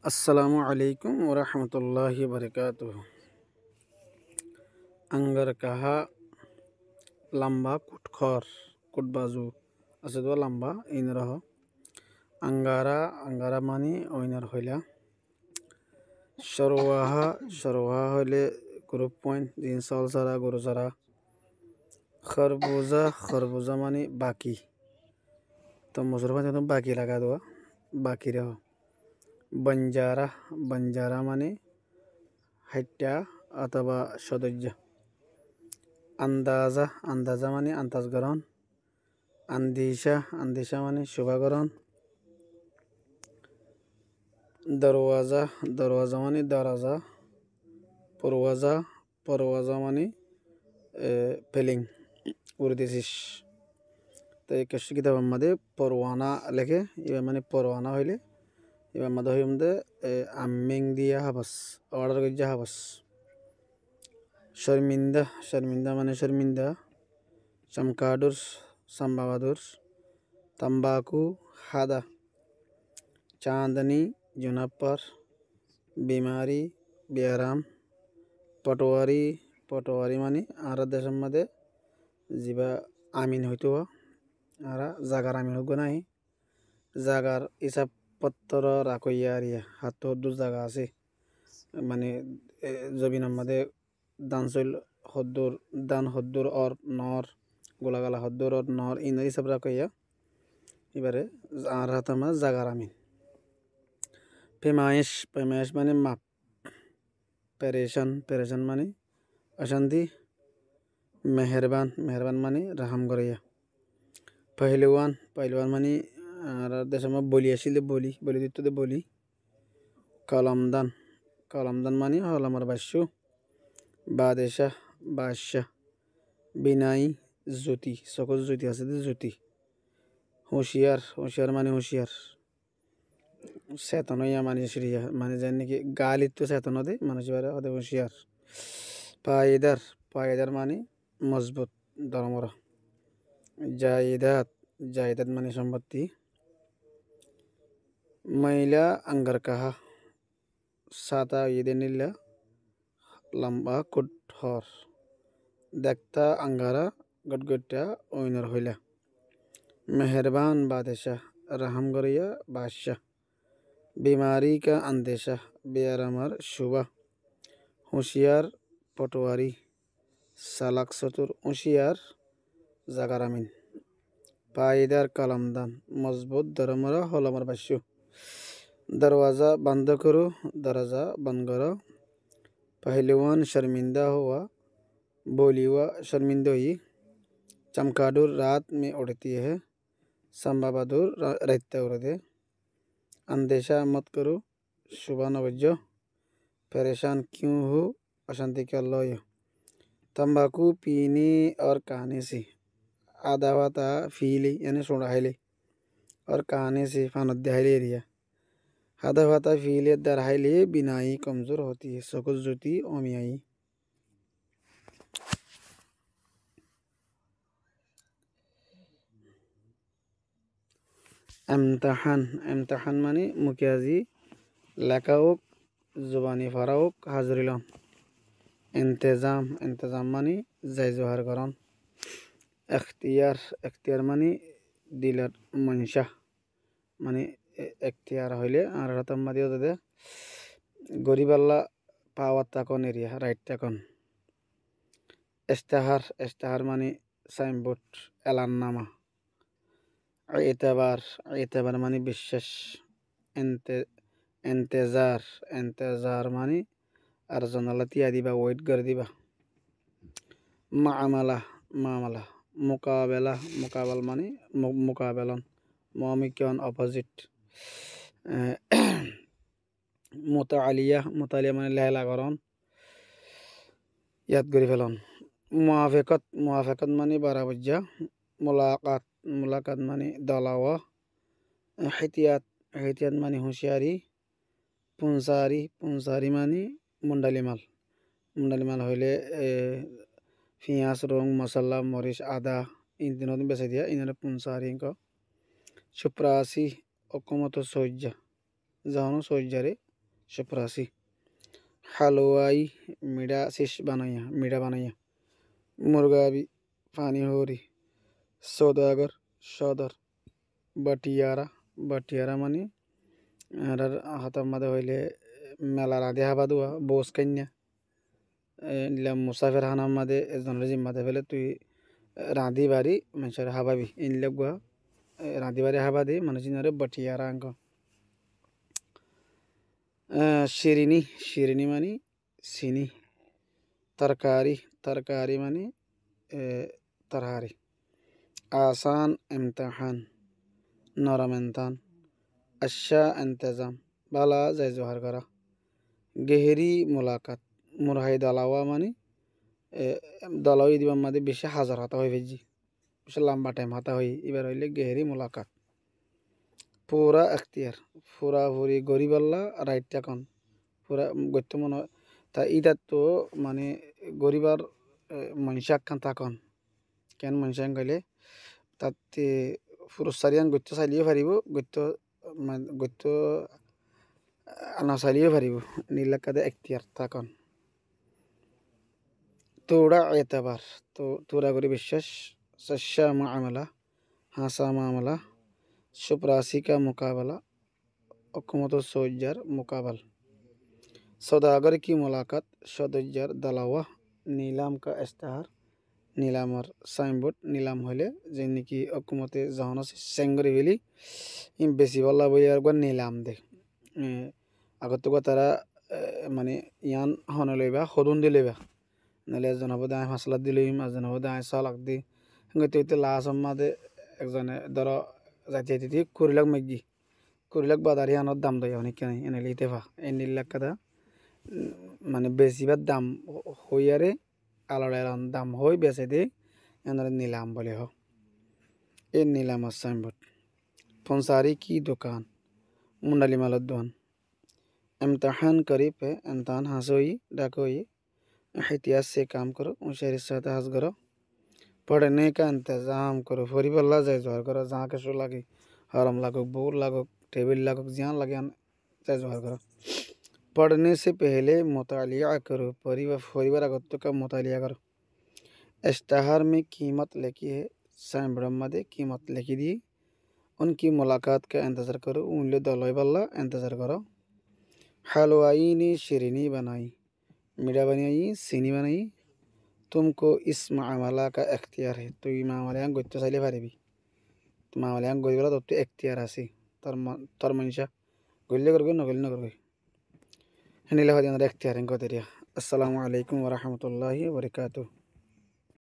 अस्सलामु अलैकुम वरहमतुल्लाहि वबरकातुहु। अंगर कहा लंबा कुटखर कुटबाजू আছে তো লম্বা ইনর হ আঙ্গারা আঙ্গারা মানে ওইনার হইলা সরওয়াহা সরওয়াহা হইলে গ্রুপ পয়েন্ট দিন সল সারা গরু সারা খরবুজা খরবুজা মানে বাকি তো মসুর ভাজা তো বাকি লাগা দেওয়া বাকি রহ বঞ্জারা বঞ্জারা মানে হাইটা অথবা সদস্য আন্দাজা আন্দাজা মানে আন্তাজগরণ আন্দিশা আন্দিশা মানে শুভাগরণ দরওয়াজা দরওয়াজা মানে দরজা পরওয়াজা পরওয়াজা মানে ফেলিং উর্দিশিস তো এই কষ্ট কিতাবের মধ্যে পরওয়ানা লেখে এবার মানে পরওয়ানা হইলে এবার মধ্যে হইম দে আমিং দিয়া হাবাস অর্ডার গজ্জা হাবাস শর্মিন্দা শর্মিন্দা মানে শর্মিন্দা চমকাডুর সম্বাবাদুর तंबाकू हादा चांदनी जुनपर बीमारी बेराम पटवारी पटवारी मानी आरा देशामध्ये जिबा आमीन हयतो आरा जागार आमीन होगो नाही जागार हिसाब पत्तर राखोयारिया हातो दु जागा আছে মানে জমিনের মধ্যে দানশৈল হদ্দুর দান হদ্দুর অর নর গোলাগালা হদ্দুর অর নর ইন হিসাব রাখইয়া এবারে আর হাতে আমার জাগার আমিন পেমায়েশ পেমায়েশ মানে মাপ পেরেশান পেরেশান মানে অশান্তি মেহেরবান মেহেরবান মানে রাহাম করিয়া পহলওয়ান পহলওয়ান মানে আর দেশের মধ্যে বলি আসলে বলি বলি দিত বলি কলমদান কলমদান মানে হল আমার বাস্য বাদেশা বাদশাহ বিনাই জ্যোতি সকল জ্যোতি আছে জ্যোতি হুঁশিয়ার হুঁশিয়ার মানে হুঁশিয়ার চেতন হইয়া মানে সিরিয়া মানে যেন নাকি গালিত তো চেতন দে মানুষ হদে হুঁশিয়ার পায়েদার পায়েদার মানে মজবুত ধর্মরা জায়দাত জায়দাত মানে সম্পত্তি মহিলা আঙ্গার কাহা সাতা ঈদে নীলা লম্বা কুটহর দেখতা আঙ্গারা গটগটা ওইনর হইলা मेहरबान बादशाह रहम गरिया बादशाह बीमारी का अंदेशा बेआरामर शुबा होशियार पटवारी सालाक सतुर होशियार जागारामिन पायदार कलमदान मजबूत धर्मरा हलमर बास्यु दरवाज़ा बंद करो दरवाज़ा बंद करो पहलवान शर्मिंदा हुआ बोली हुआ शर्मिंदा हुई चमकाडुर रात में उड़ती है संभाबादुर रहते उड़े अंदेशा मत करो सुबह नवज्जो परेशान क्यों हो अशांति क्या लय तंबाकू पीने और खाने से आदावाता फीली यानी सोडाहले और खाने से फानद्याहले एरिया आदावाता फीले दरहाइले बिनाई कमज़ोर होती है सकुल जुती ओमियाई इम्तहान इम्तहान माने मुकियाजी लेखाओक जुबानी फराओक हाजरिलम इंतज़ाम इंतज़ाम माने जय जोहार करन एख्तियार एख्तियार माने दिलर मंशा माने एख्तियार हইলে আর রাতাম মাদিও দে গরিবাল্লা পাওয়ার তাকন এরিয়া রাইট তাকন ইস্তাহার ইস্তাহার মানে সাইনবোর্ড এলাননামা एतबार एतबार मानी विशेष इंतज़ार इंतज़ार मानी अर्जनलती आदिबा वेट कर दिबा मामला मामला मुकाबला मुकाबल मानी मुकाबलन मोमिकन अपोजिट मुतालिया मुतालिया मानी लहला करन याद करी फेलन मुआफ़क़त मुआफ़क़त मानी बराबज्जा मुलाकात मुलाकात मानी दलावा एहतियात एहतियात मानी होशियारी पुंसारी पुंसारी मानी मुंडालीमाल हইলে पियाज रंग मसाला मरीच आदा इन तीनों दिन बेचे दिया इन्हें पुंसारी को चपरासी अकमत सौज्जा जानो सौज्जा रे चपरासी हलवाई मीडा शिश बनाया मीडा बनाया मुर्गा भी पानी हो रही सौदागर सौदर बटियारा बटियारा मानी हाथ मादे हইলে मेला राधे हाबा दुआ बोस कन्या मुसाफिर खाना मादे एजन जिम्मादे फेले तुई राधी बारी मंशर हाबाबी इन लगुआ राधी बारी हाबा दे मनसिनरे बटियारा अंक शिरीनी शिरीनी मानी सिनी तरकारी तरकारी मानी तरहारी आसान इम्तहान नरम इम्तहान अच्छा इंतज़ाम बाला जय जोहर करा गहरी मुलाकात मुरहाई दलावा मानी दलावी दिबा मादे बेशि हाजार हाता हई भेजी बेशि लम्बा टाइम हाता हई इबार हইলে गहरी मुलाकात पूरा अख्तियार पूरा पूरी गरीबाल्ला राइट टाकन पूरा गत्य मन ता इटा तो माने गरीबार मनशाक खान ताकन केन मनशान गले ताते पुरुषारियान गत्य सालियो फारिबो गत्य आना सालियो फारिबो नीलाकादे अख्तियार ताकन तोड़ा एतबार तो तोड़ा करी বিশ্বাস सच्चा मामला हासा मामला चपरासी का मुकाबला हुकूमत सोजार मुकाबल सौदागर की मुलाकात सौदजार दलावा नीलाम का इश्तहार नीलामर साइनबोर्ड नीलाम हले जेनिकी हुकूमते जहाना से सेंगरी वेली इन बेसी वाला बयार गो नीलाम दे আগত তারা মানে ইয়ান হন লইবা হদুন দিলেবা নালে একজন হবো দায় মশলা দিলইম একজন হবো দায় সালাক দি হইতে লাস মাদে একজনে ধরো যাইতে যাইতে কুড়িলাখ বাদারি আনার দাম দেয় অনেক কেন এনে লিতে ভা এই নীলাকাদা মানে বেশিবার দাম হইয়ারে আলাদা দাম হই বেচে দে এনারে নিলাম বলে হ এই নিলাম সাইনবোর্ড फंसारी की दुकान मुंडाली मालत दुकान इम्तहान करीब है इम्तहान हंसोई डाकोई एहतियात से काम करो होशियारी से हंस करो पढ़ने का इंतज़ाम करो फरी बल्ला जाए जोहर करो जहाँ के शो लगे हरम लागो बोर लागो टेबल लागो जियान लगे जाए जोहर करो पढ़ने से पहले मुतालिया करो परिवार अगत्य का मुतालिया करो इश्तहार में कीमत लिखी है साइनबोर्ड में कीमत लिखी दी उनकी मुलाकात का इंतज़ार करो उनले दलोई बल्ला इंतज़ार करो हलवाई ने शिरीनी बनाई मीठा बनाई सीनी बनाई तुमको इस मामला का इख्तियार है तो ये मामला गोत्य साइले फारिबी तो मामला गोइबला तो इख्तियार आसी तर मनुष्य गोल्ले करगो न गोल्ले न करगो हनीला हदियान इख्तियार को तेरिया अस्सलामु अलैकुम व रहमतुल्लाहि व बरकातुहू।